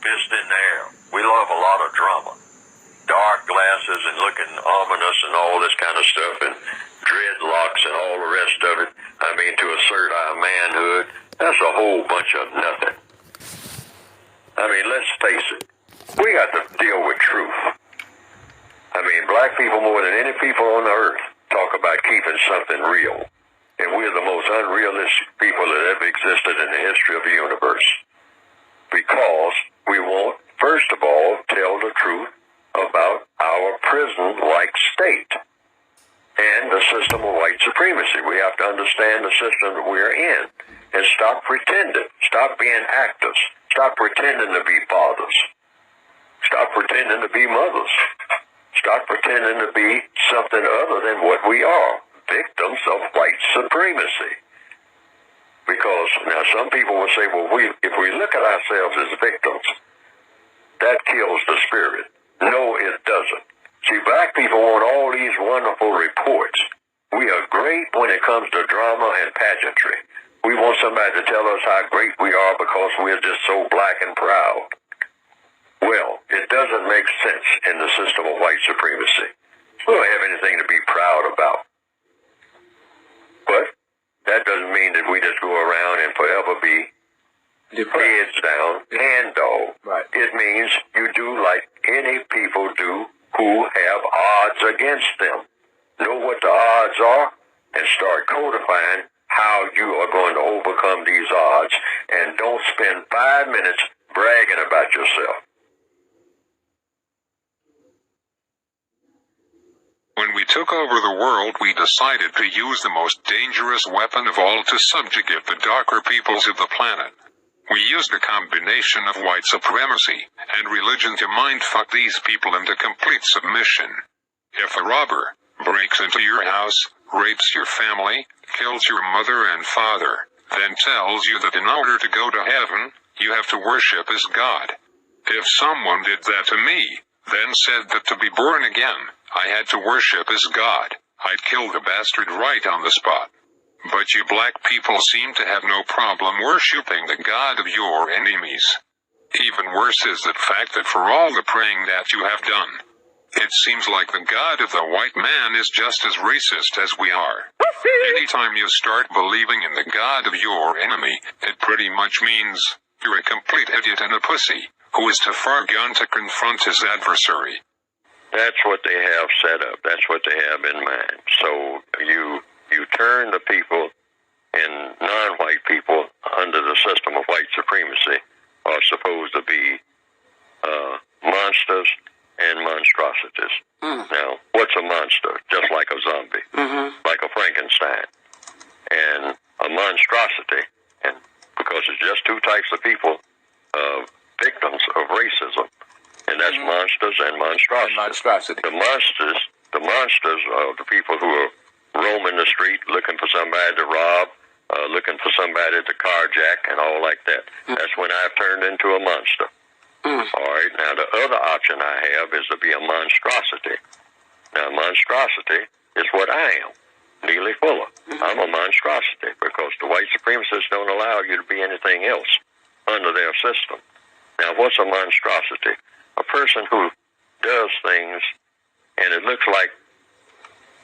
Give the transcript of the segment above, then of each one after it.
fist in the air. We love a lot of drama. Dark glasses and looking ominous and all this kind of stuff and dreadlocks and all the rest of it. I mean, to assert our manhood, that's a whole bunch of nothing. I mean, let's face it. We got to deal with truth. I mean, black people more than any people on the earth talk about keeping something real. And we're the most unrealistic people that ever existed in the history of the universe. Because we won't, first of all, tell the truth about our prison-like state and the system of white supremacy. We have to understand the system that we're in and stop pretending. Stop being actors. Stop pretending to be fathers. Stop pretending to be mothers. Stop pretending to be something other than what we are, victims of white supremacy. Because now some people will say, well, if we look at ourselves as victims, that kills the spirit. No, it doesn't. See, black people want all these wonderful reports. We are great when it comes to drama and pageantry. We want somebody to tell us how great we are because we're just so black and proud. Well, it doesn't make sense in the system of white supremacy. We don't have anything to be proud about. But that doesn't mean that we just go around and forever be heads down, hand dog. Right. It means you do like any people do who have odds against them. Know what the odds are and start codifying how you are going to overcome these odds, and don't spend 5 minutes bragging about yourself. When we took over the world, we decided to use the most dangerous weapon of all to subjugate the darker peoples of the planet. We used a combination of white supremacy and religion to mindfuck these people into complete submission. If a robber breaks into your house, rapes your family, kills your mother and father, then tells you that in order to go to heaven, you have to worship as God. If someone did that to me, then said that to be born again, I had to worship as God, I'd kill the bastard right on the spot. But you black people seem to have no problem worshiping the God of your enemies. Even worse is the fact that for all the praying that you have done, it seems like the God of the white man is just as racist as we are. Anytime you start believing in the God of your enemy, it pretty much means you're a complete idiot and a pussy, who is too far gone to confront his adversary. That's what they have set up. That's what they have in mind. So you turn the people and non-white people under the system of white supremacy are supposed to be monsters and monstrosities. Now, what's a monster? Just like a zombie, like a Frankenstein. And a monstrosity, and because it's just two types of people, victims of racism, and that's monsters and monstrosities. The monsters are the people who are roaming the street looking for somebody to rob, looking for somebody to carjack, and all like that. That's when I've turned into a monster. All right, now the other option I have is to be a monstrosity. Now, monstrosity is what I am, Neely Fuller. I'm a monstrosity because the white supremacists don't allow you to be anything else under their system. Now, what's a monstrosity? A person who does things and it looks like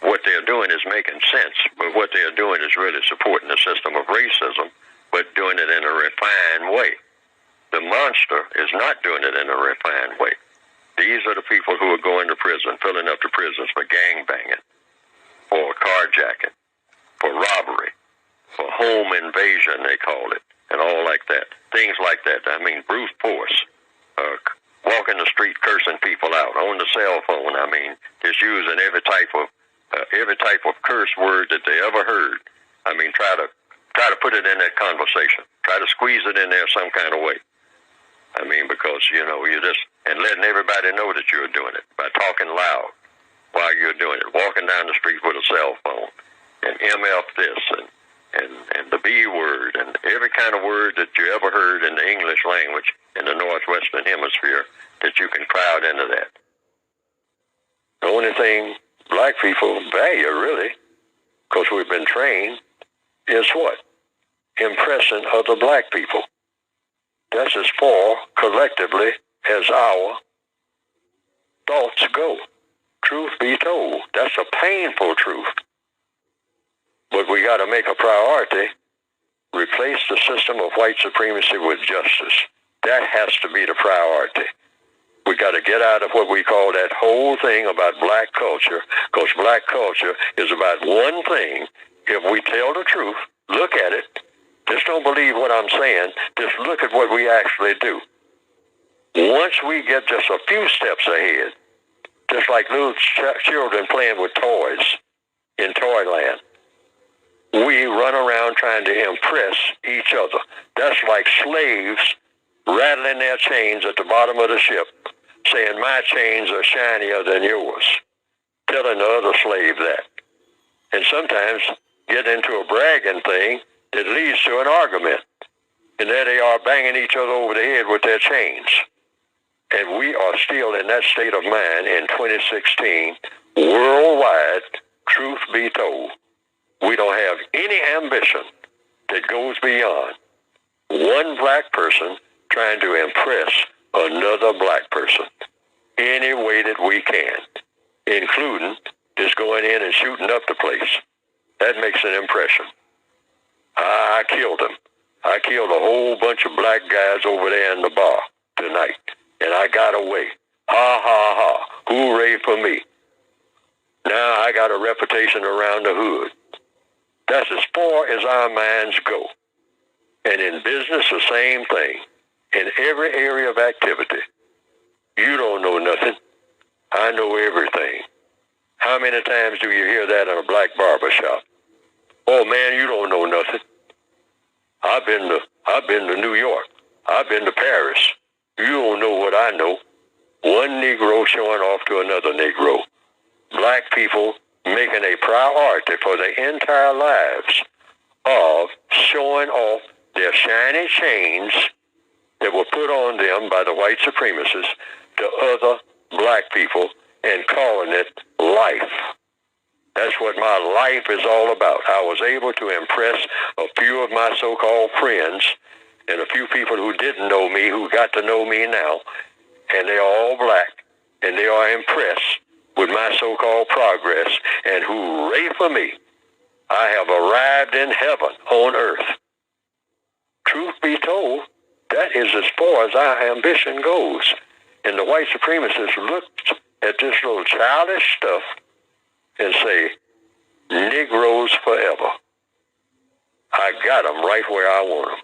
what they're doing is making sense, but what they're doing is really supporting the system of racism, but doing it in a refined way. The monster is not doing it in a refined way. These are the people who are going to prison, filling up the prisons for gangbanging, for carjacking, for robbery, for home invasion, they call it, and all like that. Things like that. I mean, brute force. Walking the street cursing people out on the cell phone. I mean, just using every type of curse word that they ever heard. I mean, try to put it in that conversation. Try to squeeze it in there some kind of way. I mean, because, you know, you're just, and letting everybody know that you're doing it by talking loud while you're doing it. Walking down the street with a cell phone and MF this and the B word and every kind of word that you ever heard in the English language in the Northwestern Hemisphere that you can crowd into that. The only thing black people value, really, because we've been trained, is what? Impressing other black people. That's as far collectively as our thoughts go. Truth be told, that's a painful truth. But we got to make a priority, replace the system of white supremacy with justice. That has to be the priority. We got to get out of what we call that whole thing about black culture, because black culture is about one thing. If we tell the truth, look at it. Just don't believe what I'm saying. Just look at what we actually do. Once we get just a few steps ahead, just like little children playing with toys in Toyland, we run around trying to impress each other. That's like slaves rattling their chains at the bottom of the ship, saying, my chains are shinier than yours, telling the other slave that. And sometimes get into a bragging thing that leads to an argument. And there they are banging each other over the head with their chains. And we are still in that state of mind in 2016, worldwide, truth be told. We don't have any ambition that goes beyond one black person trying to impress another black person any way that we can, including just going in and shooting up the place. That makes an impression. I killed him. I killed a whole bunch of black guys over there in the bar tonight, and I got away. Ha, ha, ha. Hooray for me. Now I got a reputation around the hood. That's as far as our minds go. And in business, the same thing. In every area of activity. You don't know nothing. I know everything. How many times do you hear that in a black barber shop? Oh man, you don't know nothing. I've been to New York. I've been to Paris. You don't know what I know. One Negro showing off to another Negro. Black people making a priority for their entire lives of showing off their shiny chains that were put on them by the white supremacists to other black people and calling it life. That's what my life is all about. I was able to impress a few of my so-called friends and a few people who didn't know me, who got to know me now, and they are all black, and they are impressed with my so-called progress, and hooray for me, I have arrived in heaven on earth. Truth be told, that is as far as our ambition goes. And the white supremacists look at this little childish stuff and say, Negroes forever. I got them right where I want them.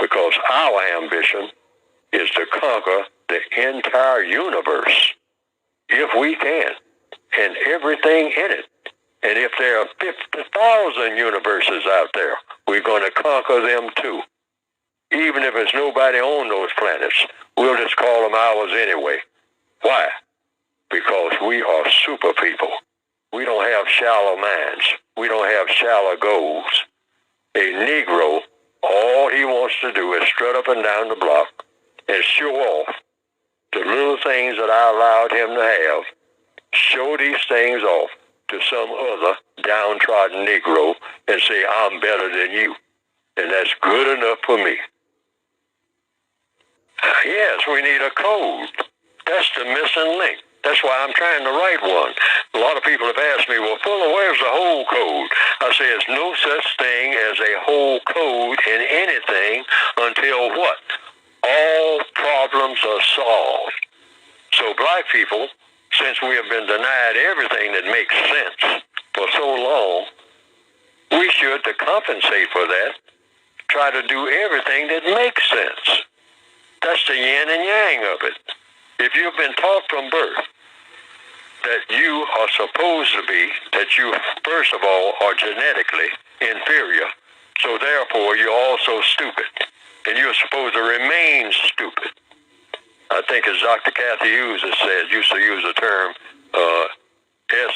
Because our ambition is to conquer the entire universe, if we can, and everything in it. And if there are 50,000 universes out there, we're going to conquer them too. Even if there's nobody on those planets, we'll just call them ours anyway. Why? Because we are super people. We don't have shallow minds. We don't have shallow goals. A Negro, all he wants to do is strut up and down the block and show off the little things that I allowed him to have, show these things off to some other downtrodden Negro and say, I'm better than you. And that's good enough for me. Yes, we need a code. That's the missing link. That's why I'm trying to write one. A lot of people have asked me, well, Fuller, where's the whole code? I say there's no such thing as a whole code in anything until what? All problems are solved. So black people, since we have been denied everything that makes sense for so long, we should, to compensate for that, try to do everything that makes sense. That's the yin and yang of it. If you've been taught from birth that you are supposed to be, that you, first of all, are genetically inferior, so therefore you're also stupid, and you're supposed to remain stupid. I think as Dr. Kathy Hughes has said, used to use the term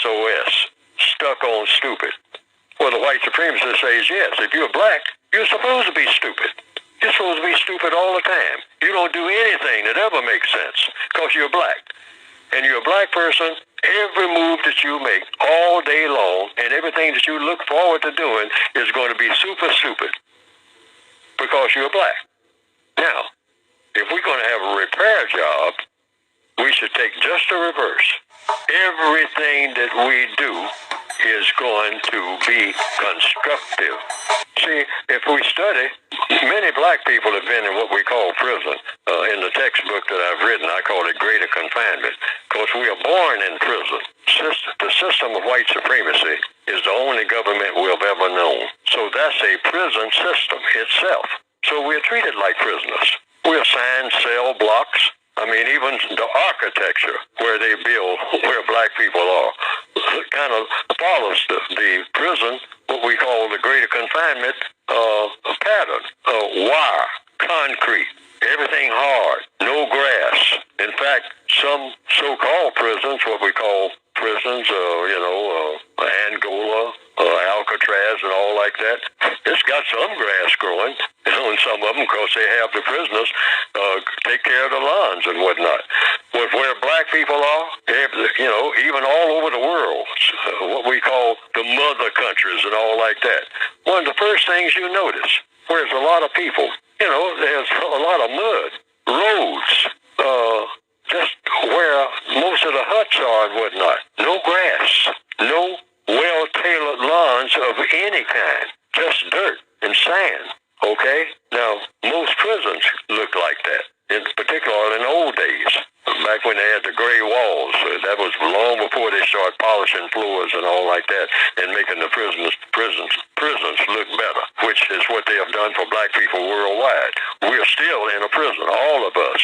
SOS, stuck on stupid. Well, the white supremacist says, yes, if you're black, you're supposed to be stupid. You're supposed to be stupid all the time. You don't do anything that ever makes sense because you're black. And you're a black person, every move that you make all day long and everything that you look forward to doing is going to be super stupid because you're black. Now, if we're going to have a repair job, we should take just the reverse. Everything that we do is going to be constructive. See, if we study, many black people have been in what we call prison. In the textbook that I've written, I call it greater confinement, because we are born in prison. The system of white supremacy is the only government we've ever known. So that's a prison system itself. So we're treated like prisoners. We're assigned cell blocks. I mean, even the architecture where they build, where black people are, kind of follows the prison, what we call the greater confinement pattern. Wire, concrete, everything hard, no grass. In fact, some so-called prisons, what we call prisons, Angola, Alcatraz and all like that, it's got some grass growing, in some of them, because they have the prisoners take care of the lawns and whatnot. But where black people are, even all over the world, what we call the mother countries and all like that, one of the first things you notice, where there's a lot of people, there's a lot of mud, roads, just where most of the huts are and whatnot. No grass, no well-tailored lawns of any kind, just dirt and sand, okay? Now, most prisons look like that, in particular in the old days, back when they had the gray walls. That was long before they started polishing floors and all like that and making the prisons look better, which is what they have done for black people worldwide. We're still in a prison, all of us,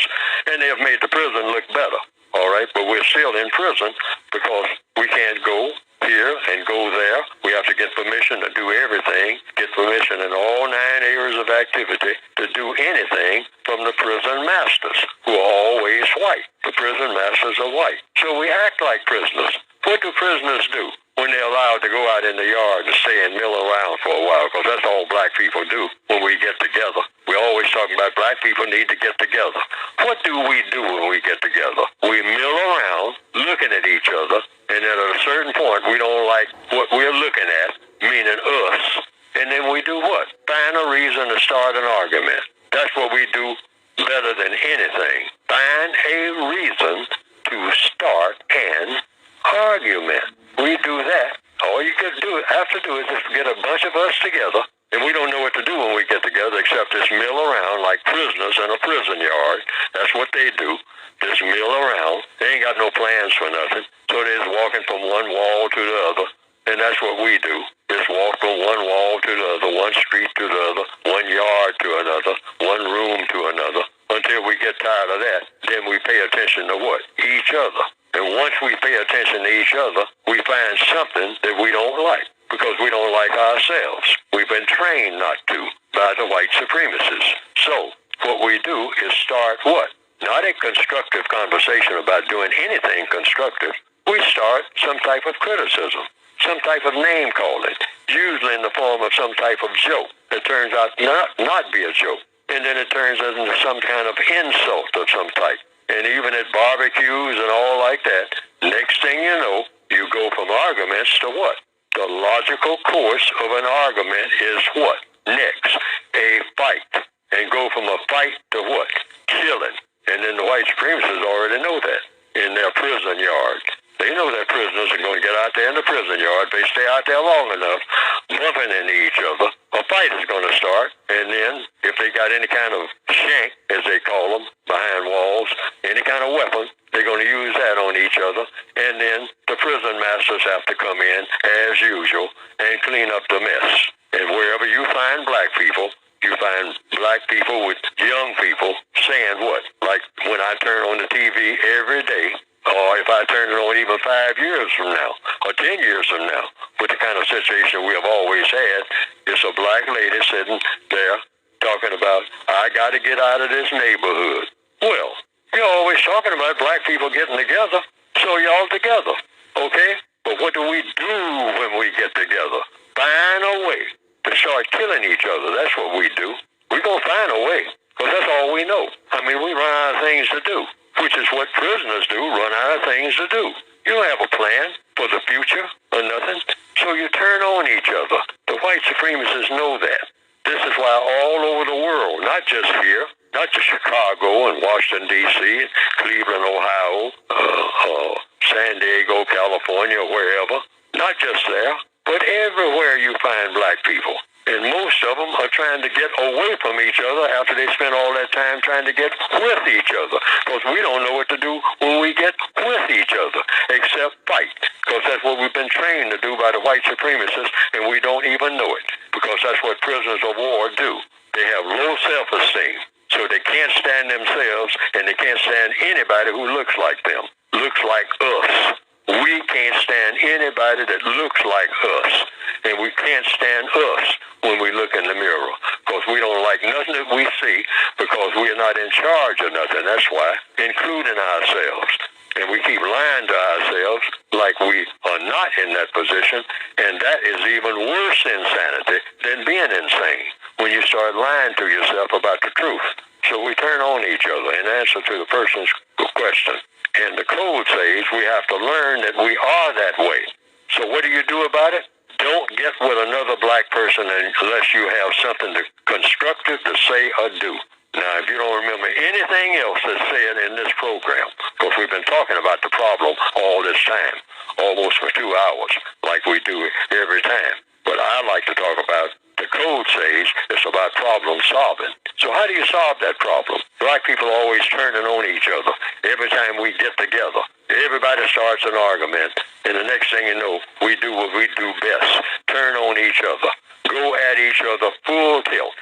and they have made the prison look better, all right? But we're still in prison because we can't go here and go there. We have to get permission to do everything, get permission in all 9 areas of activity to do anything from the prison masters, who are always white. The prison masters are white. So we act like prisoners. What do prisoners do when they're allowed to go out in the yard and stay and mill around for a while? Because that's all black people do when we get together. We're always talking about black people need to get together. What do we do when we get together? We mill around looking at each other, and then at a certain point, we don't like what we're looking at, meaning us. And then we do what? Find a reason to start an argument. That's what we do better than anything. Find a reason to start an argument. We do that. All you have to do is just get a bunch of us together, and we don't know what to do when we get together except just mill around like prisoners in a prison yard. That's what they do. Just mill around. They ain't got no plans for nothing. So they're just walking from one wall to the other. And that's what we do. Just walk from one wall to the other, one street to the other, one yard to another, one room to another. Until we get tired of that, then we pay attention to what? Each other. And once we pay attention to each other, we find something that we don't like, because we don't like ourselves. We've been trained not to by the white supremacists. So what we do is start what? Not a constructive conversation about doing anything constructive. We start some type of criticism, some type of name calling, usually in the form of some type of joke that turns out not be a joke. And then it turns into some kind of insult of some type. And even at barbecues and all like that, next thing you know, you go from arguments to what? The logical course of an argument is what? Next, a fight. And go from a fight to what? Killing. And then the white supremacists already know that in their prison yard. They know their prisoners are going to get out there in the prison yard. If they stay out there long enough, bumping into each other, a fight is going to start. And then if they got any kind of shank, as they call them, behind walls, any kind of weapon, they're going to use that on each other. And then the prison masters have to come in, as usual, and clean up the mess. And wherever you find black people, you find black people with young people saying what? Like when I turn on the TV every day, or if I turn it on even 5 years from now, or 10 years from now, with the kind of situation we have always had, it's a black lady sitting there talking about, I got to get out of this neighborhood. Well, you're always talking about black people getting together, so y'all together, okay? But what do we do when we get together? Find a way to start killing each other. That's what we do. We're going to find a way, because that's all we know. I mean, we run out of things to do, which is what prisoners do, run out of things to do. You don't have a plan for the future or nothing, so you turn on each other. The white supremacists know that. This is why all over the world, not just here, not just Chicago and Washington, D.C., and Cleveland, Ohio, San Diego, California, wherever. Not just there, but everywhere you find black people. And most of them are trying to get away from each other after they spend all that time trying to get with each other. Because we don't know what to do when we get with each other, except fight. Because that's what we've been trained to do by the white supremacists, and we don't even know it. Because that's what prisoners of war do. They have low self-esteem, so they can't stand themselves, and they can't stand anybody who looks like them, looks like us. We can't stand anybody that looks like us, and we can't stand us when we look in the mirror, because we don't like nothing that we see, because we are not in charge of nothing. That's why, including ourselves. And we keep lying to ourselves like we are not in that position, and that is even worse insanity than being insane, when you start lying to yourself about the truth. So we turn on each other in answer to the person's question. And the code says we have to learn that we are that way. So what do you do about it? Don't get with another black person unless you have something constructive to say or do. Now, if you don't remember anything else that's said in this program, because we've been talking about the problem all this time, almost for 2 hours, like we do every time. But I like to talk about the code says it's about problem solving. So how do you solve that problem? Black people are always turning on each other. Every time we get together, everybody starts an argument, and the next thing you know, we do what we do best, turn on each other, go at each other full tilt.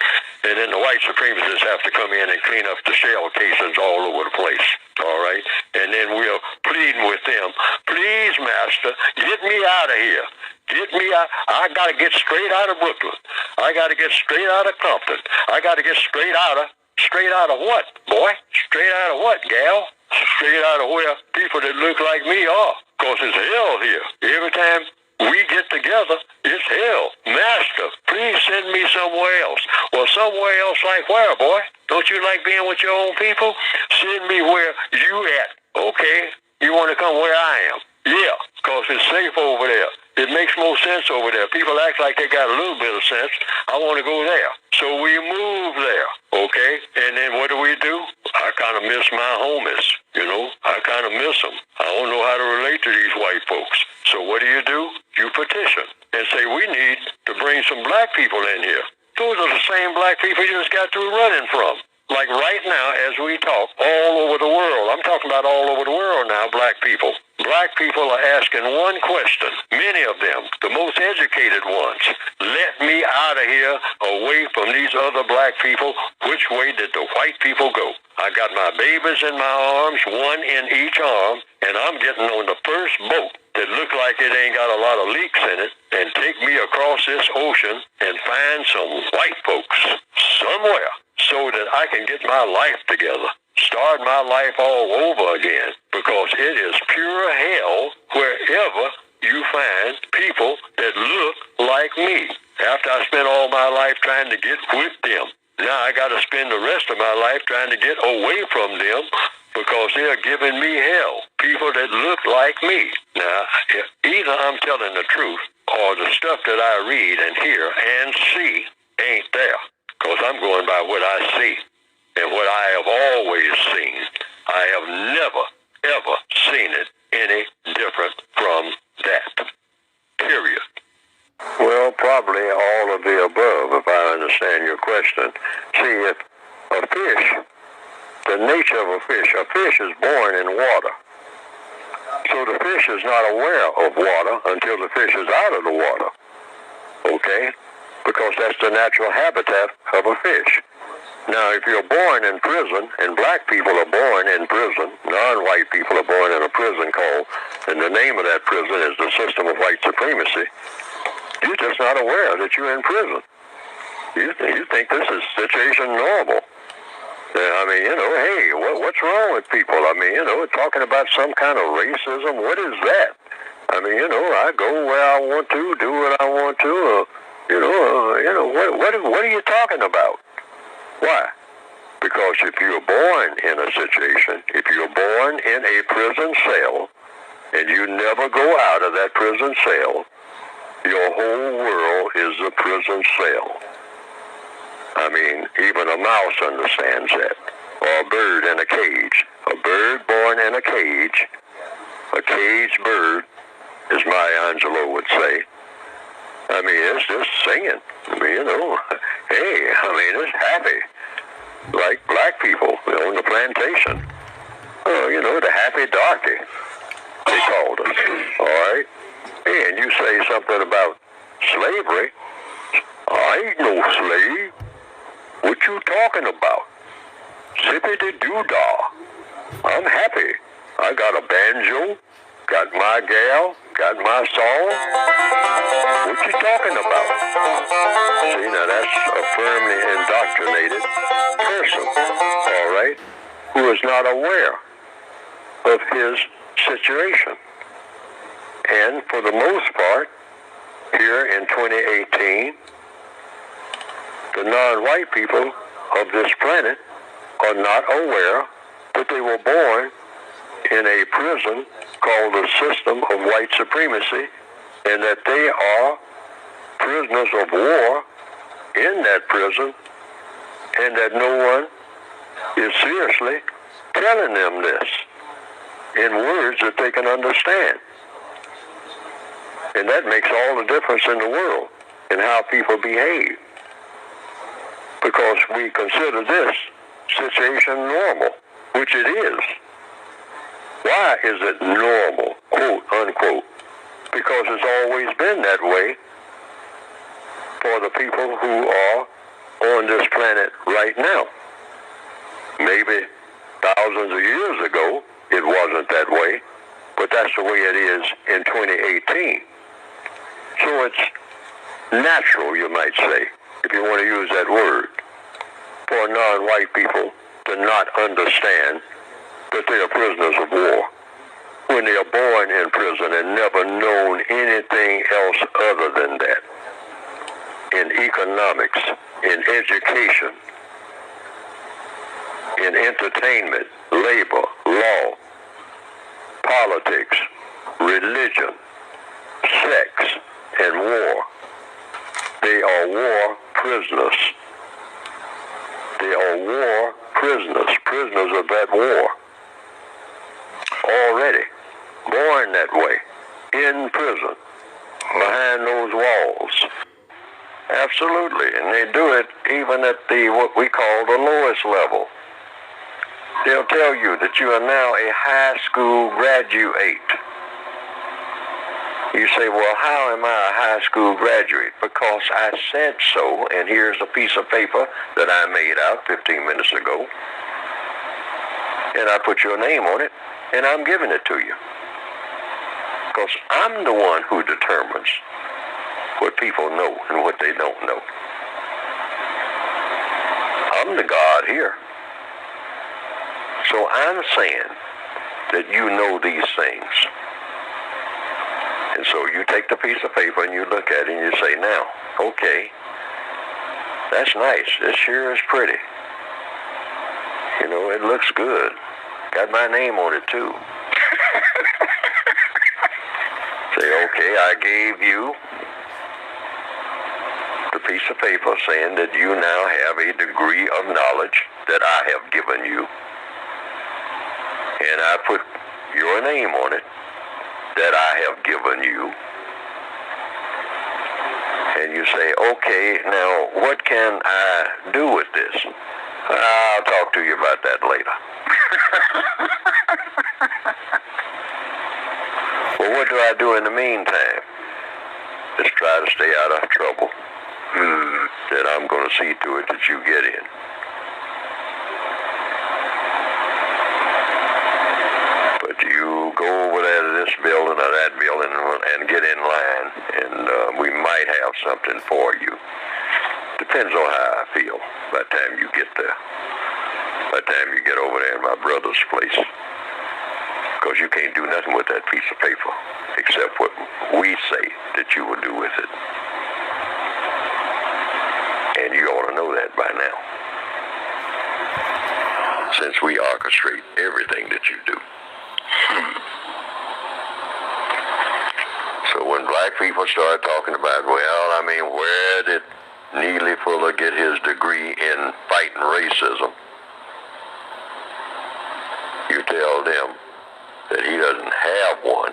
And then the white supremacists have to come in and clean up the shell casings all over the place. All right? And then we're pleading with them, please, master, get me out of here. Get me out. I got to get straight out of Brooklyn. I got to get straight out of Compton. I got to get straight out of what, boy? Straight out of what, gal? Straight out of where people that look like me are. Because it's hell here. Every time we get together, it's hell. Master, please send me somewhere else. Well, somewhere else like where, boy? Don't you like being with your own people? Send me where you at. Okay, you want to come where I am? Yeah, because it's safe over there. It makes more sense over there. People act like they got a little bit of sense. I want to go there. So we move there, okay? And then what do? I kind of miss my homies, you know? I kind of miss them. I don't know how to relate to these white folks. So what do? You petition and say, we need to bring some black people in here. Those are the same black people you just got through running from. Like right now, as we talk, all over the world, I'm talking about all over the world now, black people. Black people are asking one question, many of them, the most educated ones. Let me out of here, away from these other black people. Which way did the white people go? I got my babies in my arms, one in each arm, and I'm getting on the first boat that look like it ain't got a lot of leaks in it, and take me across this ocean and find some white folks somewhere, so that I can get my life together, start my life all over again, because it is pure hell wherever you find people that look like me. After I spent all my life trying to get with them, now I got to spend the rest of my life trying to get away from them, because they're giving me hell. People that look like me. Now, either I'm telling the truth, or the stuff that I read and hear and see ain't there. Because I'm going by what I see and what I have always seen. I have never, ever seen it any different from that. Period. Well, probably all of the above, if I understand your question. See, if a fish, the nature of a fish is born in water. So the fish is not aware of water until the fish is out of the water. Okay? Because that's the natural habitat of a fish. Now, if you're born in prison, and black people are born in prison, non-white people are born in a prison called, and the name of that prison is the system of white supremacy, you're just not aware that you're in prison. You think this is situation normal. I mean, you know, hey, what's wrong with people? I mean, you know, talking about some kind of racism, what is that? I mean, you know, I go where I want to, do what I want to, what are you talking about? Why? Because if you're born in a situation, if you're born in a prison cell, and you never go out of that prison cell, your whole world is a prison cell. I mean, even a mouse understands that. Or a bird in a cage. A bird born in a caged bird, as Maya Angelou would say. I mean, it's just singing. I mean, you know, hey, I mean, it's happy. Like black people, you know, on the plantation. You know, the happy darky, they called us. All right? Hey, and you say something about slavery. I ain't no slave. What you talking about? Zippity-doo-dah. I'm happy. I got a banjo, got my gal, got my song. What you talking about? See, now that's a firmly indoctrinated person, all right, who is not aware of his situation. And for the most part, here in 2018, the non-white people of this planet are not aware that they were born in a prison called the system of white supremacy, and that they are prisoners of war in that prison, and that no one is seriously telling them this in words that they can understand. And that makes all the difference in the world in how people behave, because we consider this situation normal, which it is. Why is it normal, quote unquote? Because it's always been that way for the people who are on this planet right now. Maybe thousands of years ago it wasn't that way, but that's the way it is in 2018. So it's natural, you might say, if you want to use that word, for non-white people to not understand that they are prisoners of war when they are born in prison and never known anything else other than that. In economics, in education, in entertainment, labor, law, politics, religion, sex, and war. They are war prisoners. They are war prisoners, prisoners of that war. Already born that way, in prison, behind those walls. Absolutely, and they do it even at the what we call the lowest level. They'll tell you that you are now a high school graduate. You say, well, how am I a high school graduate? Because I said so, and here's a piece of paper that I made out 15 minutes ago, and I put your name on it, and I'm giving it to you. Because I'm the one who determines what people know and what they don't know. I'm the God here. So I'm saying that you know these things. And so you take the piece of paper and you look at it and you say, now, okay, that's nice. This sure is pretty. You know, it looks good. Got my name on it too. Say, okay, I gave you the piece of paper saying that you now have a degree of knowledge that I have given you. And I put your name on it that I have given you. And you say, okay, now what can I do with this? I'll talk to you about that later. Well, what do I do in the meantime? Just try to stay out of trouble. That I'm going to see to it that you get in. But you go over there to this building or that building and get in line, and we might have something for you. Depends on how I feel by the time you get there. By the time you get over there in my brother's place. Because you can't do nothing with that piece of paper except what we say that you will do with it. And you ought to know that by now, since we orchestrate everything that you do. So when black people start talking about, well, I mean, where did Neely Fuller get his degree in fighting racism, you tell them that he doesn't have one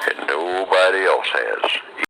and nobody else has.